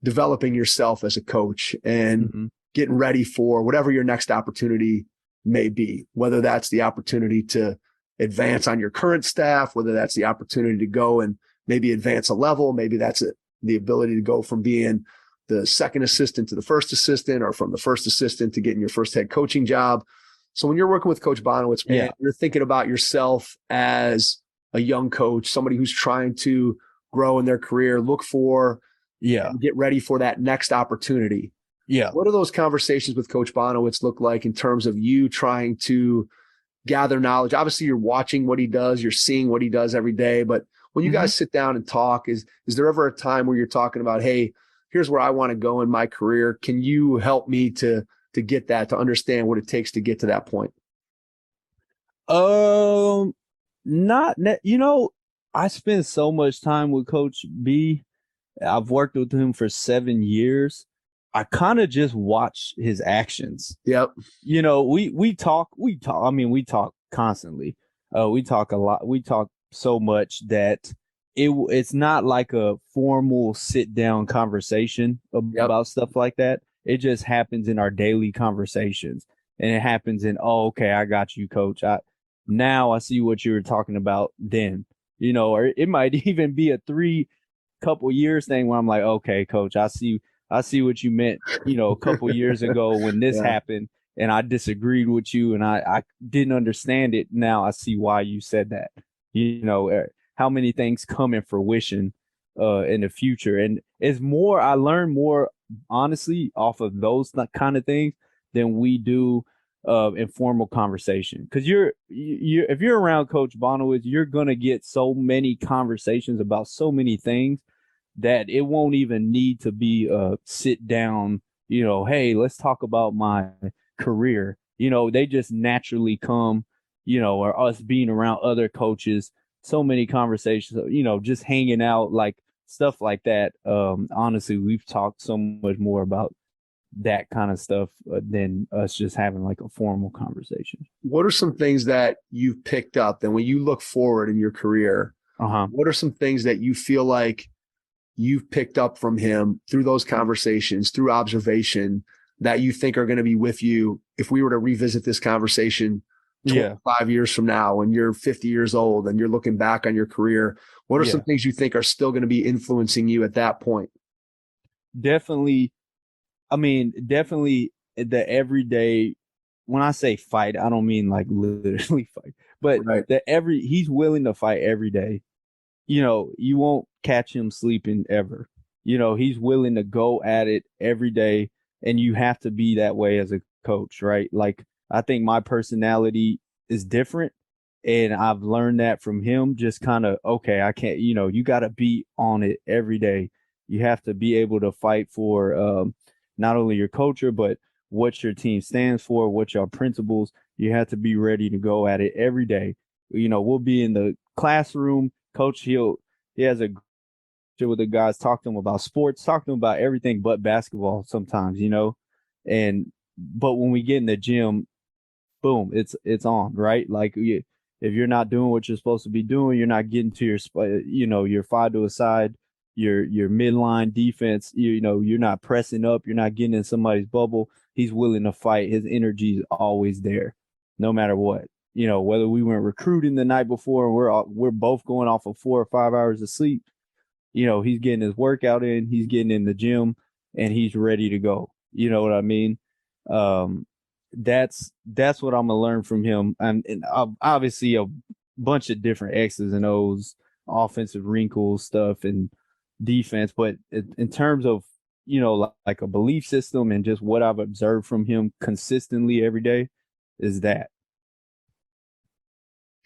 developing yourself as a coach and getting ready for whatever your next opportunity may be, whether that's the opportunity to advance on your current staff, whether that's the opportunity to go and maybe advance a level, maybe that's the ability to go from being the second assistant to the first assistant, or from the first assistant to getting your first head coaching job. So when you're working with Coach Bonowitz, man, you're thinking about yourself as a young coach, somebody who's trying to grow in their career, look for, and get ready for that next opportunity. What do those conversations with Coach Bonowitz look like in terms of you trying to gather knowledge? Obviously, you're watching what he does, you're seeing what he does every day, but when you guys sit down and talk, is there ever a time where you're talking about, hey, here's where I want to go in my career. Can you help me to get that, to understand what it takes to get to that point? I spend so much time with Coach B. I've worked with him for 7 years. I kind of just watch his actions. We talk. I mean, we talk constantly. We talk a lot. We talk so much that it's not like a formal sit down conversation about stuff like that. It just happens in our daily conversations, and it happens in, oh, okay, I got you, Coach. Now I see what you were talking about then, or it might even be a couple years thing where I'm like, okay, Coach, I see what you meant, a couple years ago when this happened and I disagreed with you and I didn't understand it. Now I see why you said that. How many things come in fruition in the future. And I learn more, honestly, off of those kind of things than we do informal conversation. Because if you're around Coach Bonowitz, you're going to get so many conversations about so many things that it won't even need to be a sit down, hey, let's talk about my career. They just naturally come, or us being around other coaches, so many conversations, just hanging out, like stuff like that. Honestly, we've talked so much more about that kind of stuff than us just having like a formal conversation. What are some things that you've picked up? And when you look forward in your career, what are some things that you feel like you've picked up from him through those conversations, through observation, that you think are going to be with you if we were to revisit this conversation 25 years from now when you're 50 years old and you're looking back on your career? What are some things you think are still going to be influencing you at that point? Definitely the everyday, when I say fight, I don't mean like literally fight, but he's willing to fight every day. You won't catch him sleeping ever. He's willing to go at it every day, and you have to be that way as a coach, right? Like, I think my personality is different, and I've learned that from him. Just kind of, okay, I can't, you got to be on it every day. You have to be able to fight for not only your culture, but what your team stands for, what your principles. You have to be ready to go at it every day. We'll be in the classroom. Coach, he has a with the guys, talk to them about sports, talk to them about everything but basketball sometimes, but when we get in the gym, boom, it's on, right? Like, if you're not doing what you're supposed to be doing, you're not getting to your five to a side, your midline defense, you're not pressing up, you're not getting in somebody's bubble. He's willing to fight. His energy is always there, no matter what. Whether we went recruiting the night before and we're both going off of 4 or 5 hours of sleep, he's getting his workout in, he's getting in the gym, and he's ready to go. You know what I mean? That's what I'm gonna learn from him, and obviously a bunch of different X's and O's, offensive wrinkles stuff and defense, but in terms of like a belief system and just what I've observed from him consistently every day is that.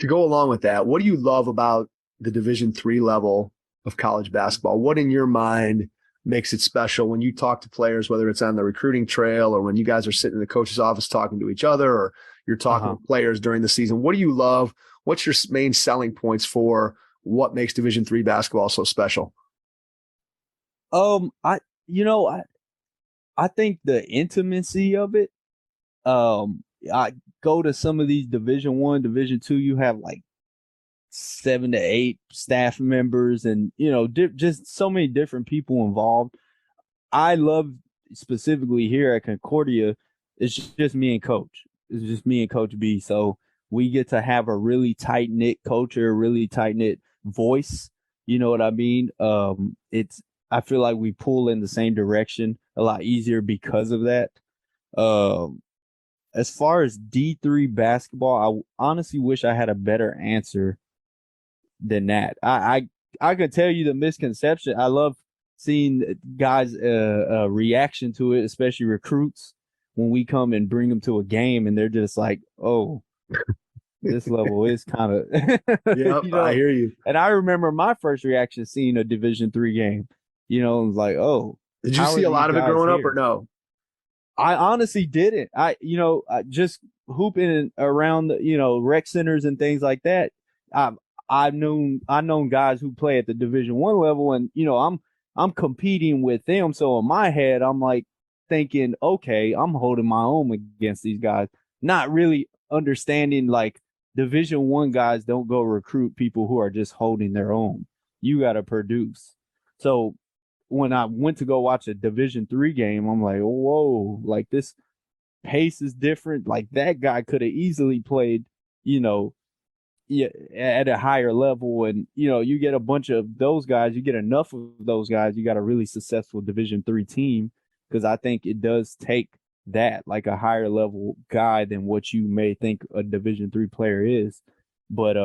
To go along with that, what do you love about the Division III level of college basketball? What in your mind makes it special when you talk to players, whether it's on the recruiting trail or when you guys are sitting in the coach's office talking to each other, or you're talking to players during the season? What do you love? What's your main selling points for what makes Division III basketball so special? I think the intimacy of it. I go to some of these Division I, Division II, you have like 7 to 8 staff members and, just so many different people involved. I love specifically here at Concordia, it's just me and coach. It's just me and Coach B. So we get to have a really tight-knit culture, a really tight-knit voice. You know what I mean? I feel like we pull in the same direction a lot easier because of that. As far as D3 basketball, I honestly wish I had a better answer than that. I could tell you the misconception. I love seeing guys' reaction to it, especially recruits, when we come and bring them to a game and they're just like, oh, this level is kind of Yep, I hear you. And I remember my first reaction seeing a Division III game. It was like, oh. Did you see a lot of it growing up or no? I honestly didn't. I just hooping around the, rec centers and things like that. I've known guys who play at the Division I level, and I'm competing with them. So in my head, I'm like thinking, okay, I'm holding my own against these guys, not really understanding like Division I guys don't go recruit people who are just holding their own. You got to produce. So when I went to go watch a Division III game, I'm like, whoa, like this pace is different. Like that guy could have easily played, at a higher level. And, you get a bunch of those guys, you get enough of those guys, you got a really successful Division III team. Because I think it does take that, like a higher level guy than what you may think a Division III player is. But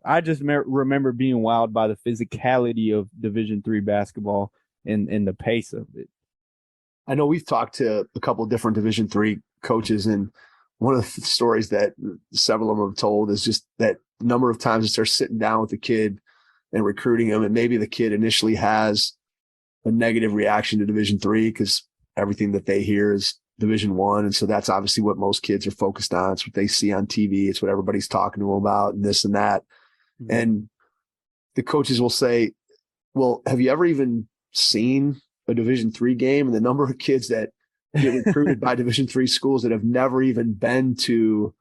I just remember being wowed by the physicality of Division III basketball and the pace of it. I know we've talked to a couple of different Division III coaches, and one of the stories that several of them have told is just that number of times that they're sitting down with the kid and recruiting him, and maybe the kid initially has a negative reaction to Division III because everything that they hear is Division I, and so that's obviously what most kids are focused on. It's what they see on TV. It's what everybody's talking to them about, and this and that. Mm-hmm. And the coaches will say, "Well, have you ever even seen a Division III game?" And the number of kids that get recruited by Division III schools that have never even been to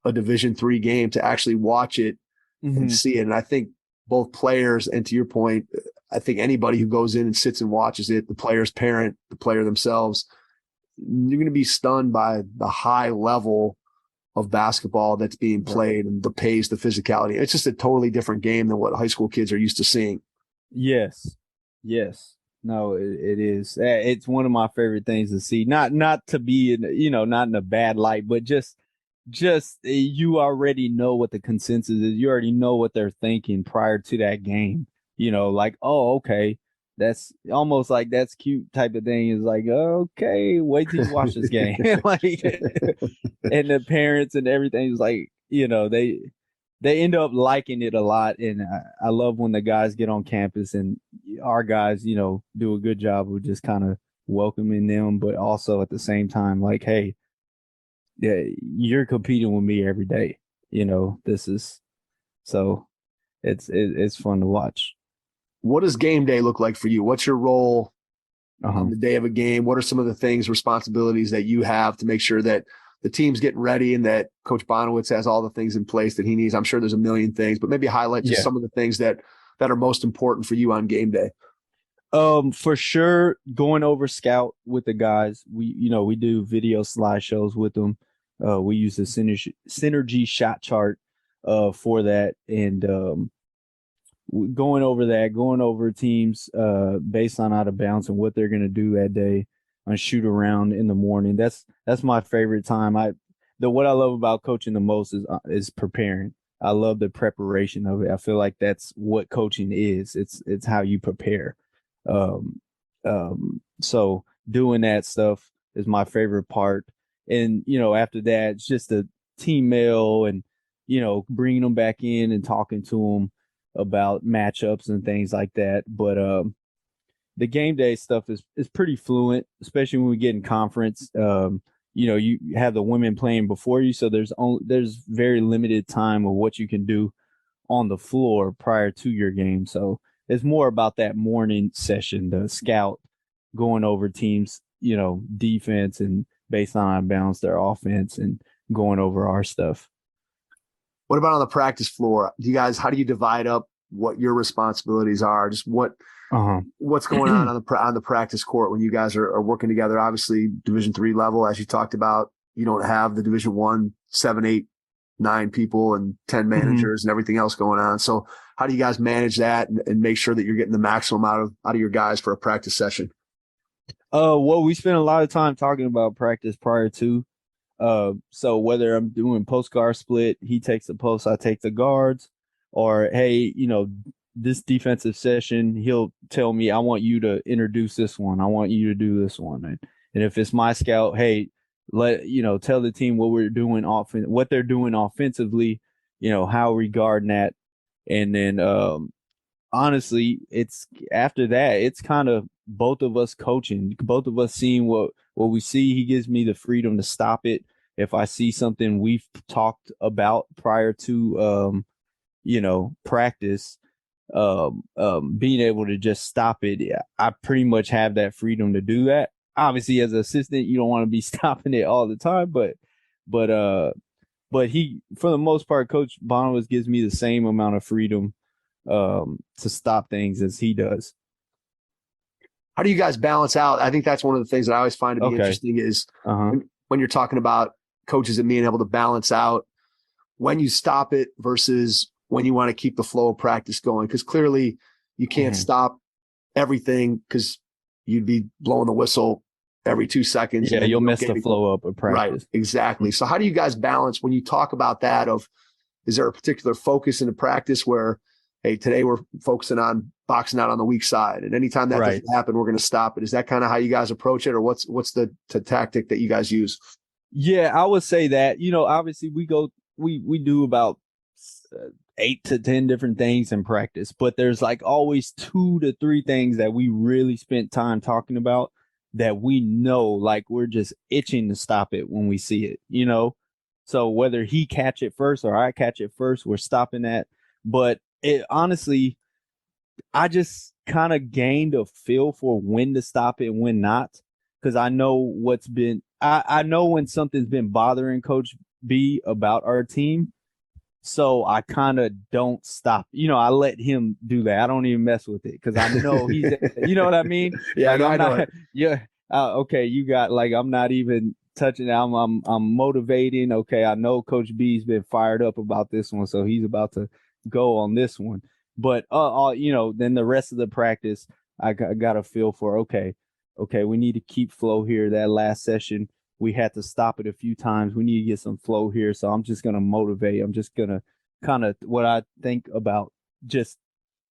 a Division III game to actually watch it and see it. And I think both players, and to your point, I think anybody who goes in and sits and watches it, the player's parent, the player themselves, you're going to be stunned by the high level of basketball that's being played and the pace, the physicality. It's just a totally different game than what high school kids are used to seeing. Yes. No, it is. It's one of my favorite things to see. Not to be not in a bad light, but just you already know what the consensus is. You already know what they're thinking prior to that game. Like, oh, okay, that's almost like that's cute type of thing. Is like, okay, wait till you watch this game. Like, and the parents and everything is like, they end up liking it a lot. And I love when the guys get on campus and our guys, do a good job of just kind of welcoming them, but also at the same time, like, hey, yeah, you're competing with me every day. This is, so it's fun to watch. What does game day look like for you? What's your role on the day of a game? What are some of the things, responsibilities that you have to make sure that the team's getting ready and that Coach Bonowitz has all the things in place that he needs? I'm sure there's a million things, but maybe highlight just some of the things that are most important for you on game day. For sure, going over scout with the guys. We do video slideshows with them. We use the synergy shot chart for that, and going over teams based on out of bounds and what they're going to do that day on shoot around in the morning. That's my favorite time. What I love about coaching the most is preparing. I love the preparation of it. I feel like that's what coaching is. It's how you prepare. So doing that stuff is my favorite part. And, after that, it's just a team meal and, bringing them back in and talking to them about matchups and things like that. But the game day stuff is pretty fluent, especially when we get in conference. You have the women playing before you, so there's very limited time of what you can do on the floor prior to your game. So it's more about that morning session, the scout going over teams, defense and based on balance their offense and going over our stuff. What about on the practice floor? How do you divide up what your responsibilities are? Just what's going on the practice court when you guys are working together? Obviously, Division III level, as you talked about, you don't have the Division I, 7, 8, 9 people and 10 managers and everything else going on. So how do you guys manage that and make sure that you're getting the maximum out of your guys for a practice session? Well, we spend a lot of time talking about practice prior to. So whether I'm doing post guard split, he takes the post, I take the guards, or hey, this defensive session, he'll tell me, I want you to introduce this one. I want you to do this one. And if it's my scout, hey, tell the team what we're doing what they're doing offensively, how we guarding that. And then honestly, it's after that, it's kind of both of us coaching, both of us seeing what we see. He gives me the freedom to stop it. If I see something we've talked about prior to practice, being able to just stop it, I pretty much have that freedom to do that. Obviously, as an assistant, you don't want to be stopping it all the time, but he, for the most part, Coach Bonowitz gives me the same amount of freedom to stop things as he does. How do you guys balance out? I think that's one of the things that I always find to be interesting is when you're talking about coaches and being able to balance out when you stop it versus when you want to keep the flow of practice going. Because clearly you can't stop everything because you'd be blowing the whistle every 2 seconds. Yeah, you'll mess the flow up of practice. Right, exactly. So how do you guys balance when you talk about that is there a particular focus in the practice where, hey, today we're focusing on boxing out on the weak side, and anytime that doesn't happen, we're going to stop it? Is that kind of how you guys approach it, or what's the tactic that you guys use? Yeah, I would say that, obviously we do about 8 to 10 different things in practice, but there's like always 2 to 3 things that we really spent time talking about that we know, like we're just itching to stop it when we see it, so whether he catch it first or I catch it first, we're stopping that. But honestly, I just kind of gained a feel for when to stop it and when not, because I know I know when something's been bothering Coach B about our team. So I kind of don't stop. I let him do that. I don't even mess with it because I know he's, what I mean? Yeah, like, I know it. Yeah. Okay. You got I'm not even touching it. I'm motivating. Okay. I know Coach B's been fired up about this one, so he's about to go on this one. But then the rest of the practice, I got a feel for, okay, we need to keep flow here. That last session, we had to stop it a few times. We need to get some flow here. So I'm just going to motivate. I'm just going to kind of what I think about just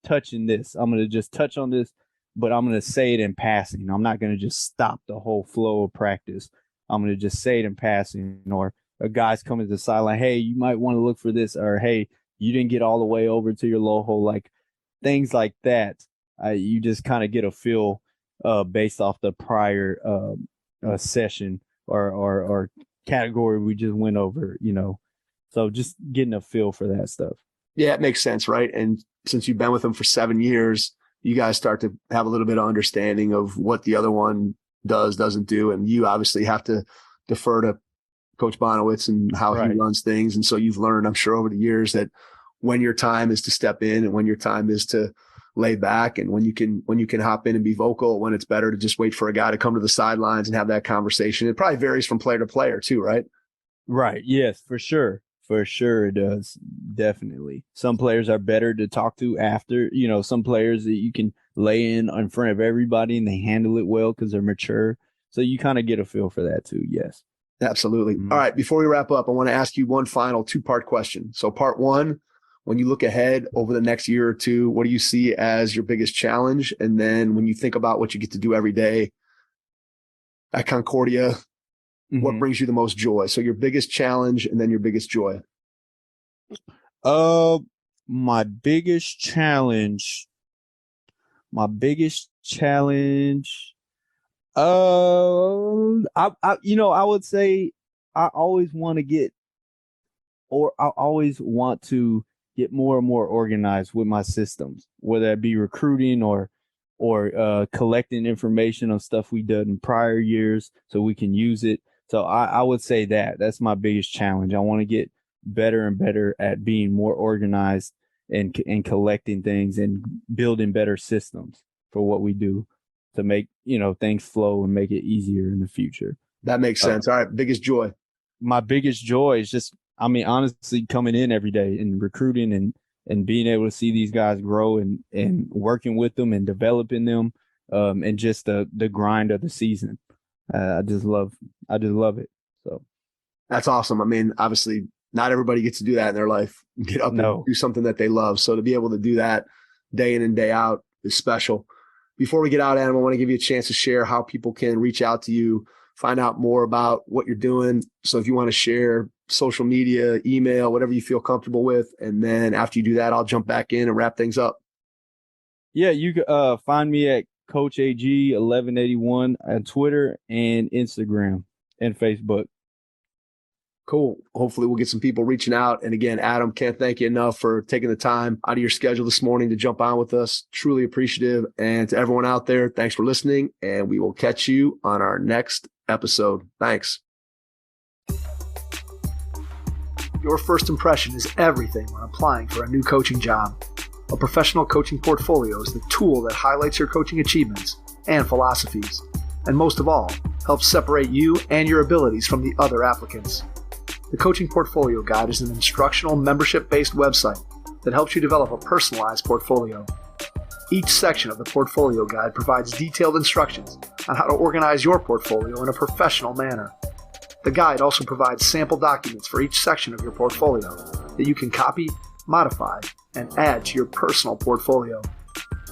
touching this. I'm going to just touch on this, but I'm going to say it in passing. I'm not going to just stop the whole flow of practice. I'm going to just say it in passing, or a guy's coming to the sideline. Hey, you might want to look for this, or hey, you didn't get all the way over to your low hole, like things like that. You just kind of get a feel based off the prior session or category we just went over, so just getting a feel for that stuff. Yeah, it makes sense, right? And since you've been with them for 7 years, you guys start to have a little bit of understanding of what the other one doesn't do, and you obviously have to defer to Coach Bonowitz and how he runs things. And so you've learned, I'm sure, over the years that when your time is to step in and when your time is to lay back, and when you can hop in and be vocal, when it's better to just wait for a guy to come to the sidelines and have that conversation. It probably varies from player to player too, right? Right. Yes, for sure. For sure it does. Definitely. Some players are better to talk to after, some players that you can lay in front of everybody and they handle it well because they're mature. So you kind of get a feel for that too. Yes. Absolutely. All right. Before we wrap up, I want to ask you one final 2-part question. So part 1, when you look ahead over the next year or 2, what do you see as your biggest challenge? And then when you think about what you get to do every day at Concordia, what brings you the most joy? So your biggest challenge and then your biggest joy. Uh, my biggest challenge. I would say I always want to get, or I always want to get more and more organized with my systems, whether it be recruiting or collecting information on stuff we done in prior years so we can use it. So I would say that's my biggest challenge. I want to get better and better at being more organized and collecting things and building better systems for what we do to make, things flow and make it easier in the future. That makes sense. All right. Biggest joy. My biggest joy is just, honestly, coming in every day and recruiting and being able to see these guys grow and working with them and developing them, and just the grind of the season. I just love it. So that's awesome. Obviously not everybody gets to do that in their life, get up and do something that they love. So to be able to do that day in and day out is special. Before we get out, Adam, I want to give you a chance to share how people can reach out to you, find out more about what you're doing. So if you want to share social media, email, whatever you feel comfortable with. And then after you do that, I'll jump back in and wrap things up. Yeah, you can find me at Coach AG 1181 on Twitter and Instagram and Facebook. Cool. Hopefully we'll get some people reaching out. And again, Adam, can't thank you enough for taking the time out of your schedule this morning to jump on with us. Truly appreciative. And to everyone out there, thanks for listening. And we will catch you on our next episode. Thanks. Your first impression is everything when applying for a new coaching job. A professional coaching portfolio is the tool that highlights your coaching achievements and philosophies, and most of all, helps separate you and your abilities from the other applicants. The Coaching Portfolio Guide is an instructional membership-based website that helps you develop a personalized portfolio. Each section of the Portfolio Guide provides detailed instructions on how to organize your portfolio in a professional manner. The guide also provides sample documents for each section of your portfolio that you can copy, modify, and add to your personal portfolio.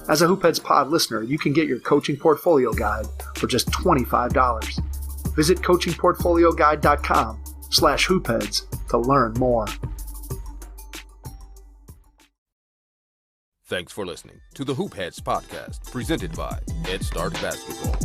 As a Hoopheads Pod listener, you can get your Coaching Portfolio Guide for just $25. Visit coachingportfolioguide.com/hoopheads to learn more. Thanks for listening to the Hoopheads podcast, presented by Head Start Basketball.